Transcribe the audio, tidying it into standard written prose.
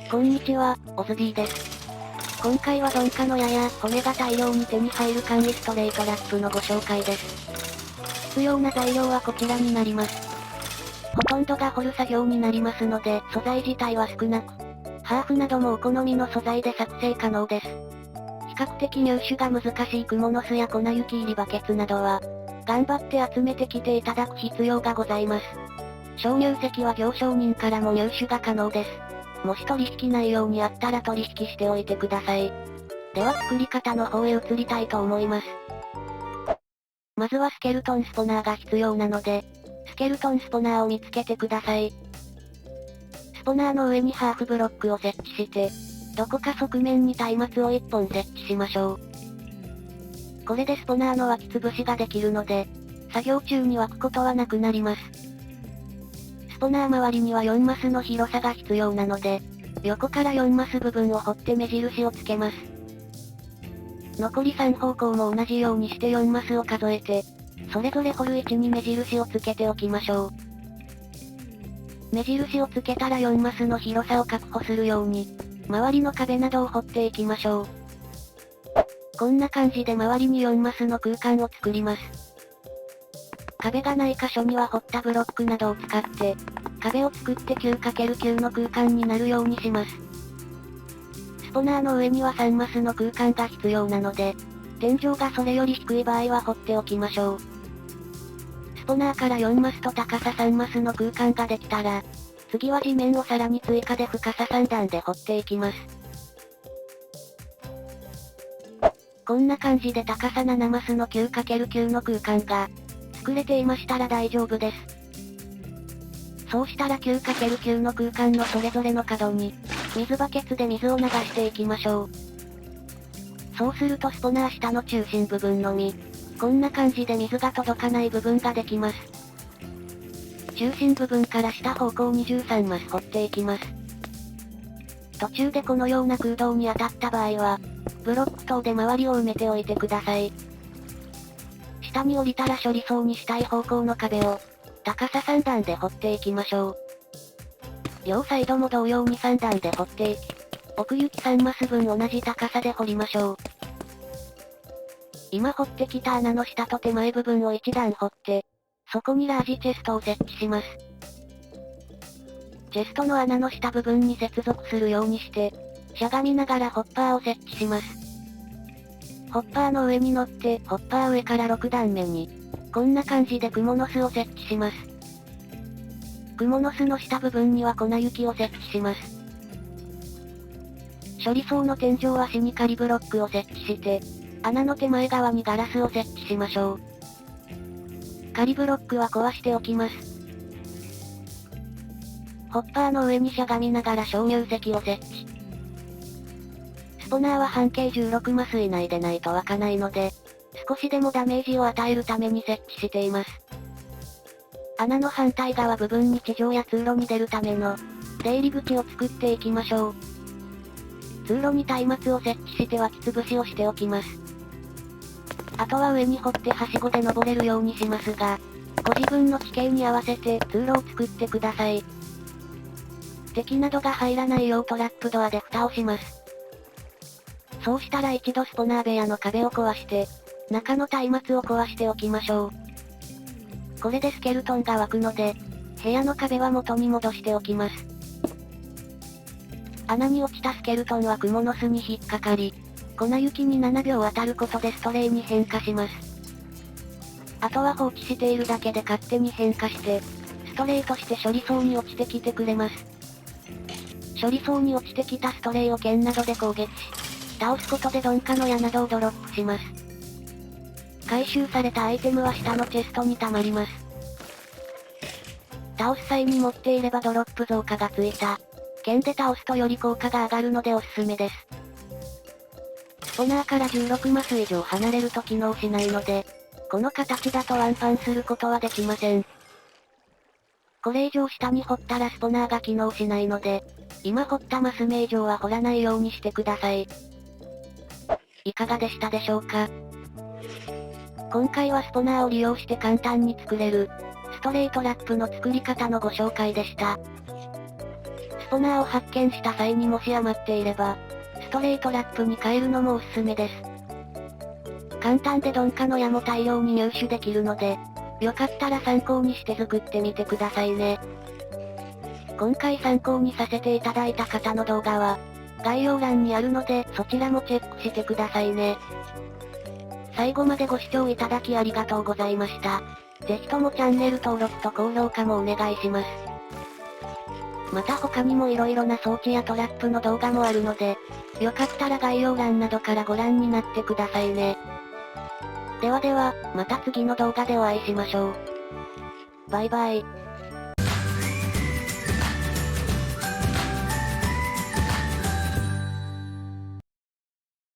こんにちは、オズビーです。今回は鈍化の矢や骨が大量に手に入る簡易ストレートラップのご紹介です。必要な材料はこちらになります。ほとんどが掘る作業になりますので、素材自体は少なく、ハーフなどもお好みの素材で作成可能です。比較的入手が難しいクモの巣や粉雪入りバケツなどは、頑張って集めてきていただく必要がございます。鍾乳石は業商人からも入手が可能です。もし取引内容にあったら取引しておいてください。では作り方の方へ移りたいと思います。まずはスケルトンスポナーが必要なので、スケルトンスポナーを見つけてください。スポナーの上にハーフブロックを設置して、どこか側面に松明を1本設置しましょう。これでスポナーの脇潰しができるので、作業中に湧くことはなくなります。スポナー周りには4マスの広さが必要なので、横から4マス部分を掘って目印をつけます。残り3方向も同じようにして4マスを数えて、それぞれ掘る位置に目印をつけておきましょう。目印をつけたら4マスの広さを確保するように、周りの壁などを掘っていきましょう。こんな感じで周りに4マスの空間を作ります。壁がない箇所には掘ったブロックなどを使って、壁を作って 9×9 の空間になるようにします。スポナーの上には3マスの空間が必要なので、天井がそれより低い場合は掘っておきましょう。スポナーから4マスと高さ3マスの空間ができたら、次は地面をさらに追加で深さ3段で掘っていきます。こんな感じで高さ7マスの 9×9 の空間が作れていましたら大丈夫です。そうしたら 9×9 の空間のそれぞれの角に、水バケツで水を流していきましょう。そうするとスポナー下の中心部分のみ、こんな感じで水が届かない部分ができます。中心部分から下方向に13マス掘っていきます。途中でこのような空洞に当たった場合は、ブロック等で周りを埋めておいてください。下に降りたら処理層にしたい方向の壁を、高さ3段で掘っていきましょう。両サイドも同様に3段で掘っていき、奥行き3マス分同じ高さで掘りましょう。今掘ってきた穴の下と手前部分を1段掘って、そこにラージチェストを設置します。チェストの穴の下部分に接続するようにして、しゃがみながらホッパーを設置します。ホッパーの上に乗って、ホッパー上から6段目に、こんな感じでクモの巣を設置します。クモの巣の下部分には粉雪を設置します。処理層の天井足に仮ブロックを設置して、穴の手前側にガラスを設置しましょう。仮ブロックは壊しておきます。ホッパーの上にしゃがみながら鍾乳石を設置。スポナーは半径16マス以内でないと湧かないので、少しでもダメージを与えるために設置しています。穴の反対側部分に地上や通路に出るための、出入り口を作っていきましょう。通路に松明を設置して脇潰しをしておきます。あとは上に掘ってはしごで登れるようにしますが、ご自分の地形に合わせて通路を作ってください。敵などが入らないようトラップドアで蓋をします。そうしたら一度スポナー部屋の壁を壊して、中の松明を壊しておきましょう。これでスケルトンが湧くので、部屋の壁は元に戻しておきます。穴に落ちたスケルトンはクモの巣に引っかかり、粉雪に7秒当たることでストレーに変化します。あとは放置しているだけで勝手に変化して、ストレーとして処理層に落ちてきてくれます。処理層に落ちてきたストレーを剣などで攻撃し、倒すことで鈍化の矢などをドロップします。回収されたアイテムは下のチェストに溜まります。倒す際に持っていればドロップ増加がついた。剣で倒すとより効果が上がるのでおすすめです。スポナーから16マス以上離れると機能しないので、この形だとワンパンすることはできません。これ以上下に掘ったらスポナーが機能しないので、今掘ったマス目以上は掘らないようにしてください。いかがでしたでしょうか？今回はスポナーを利用して簡単に作れる、ストレートラップの作り方のご紹介でした。スポナーを発見した際にもし余っていれば、ストレートラップに変えるのもおすすめです。簡単で鈍化の矢も大量に入手できるので、よかったら参考にして作ってみてくださいね。今回参考にさせていただいた方の動画は、概要欄にあるのでそちらもチェックしてくださいね。最後までご視聴いただきありがとうございました。ぜひともチャンネル登録と高評価もお願いします。また他にも色々な装置やトラップの動画もあるので、よかったら概要欄などからご覧になってくださいね。ではでは、また次の動画でお会いしましょう。バイバイ。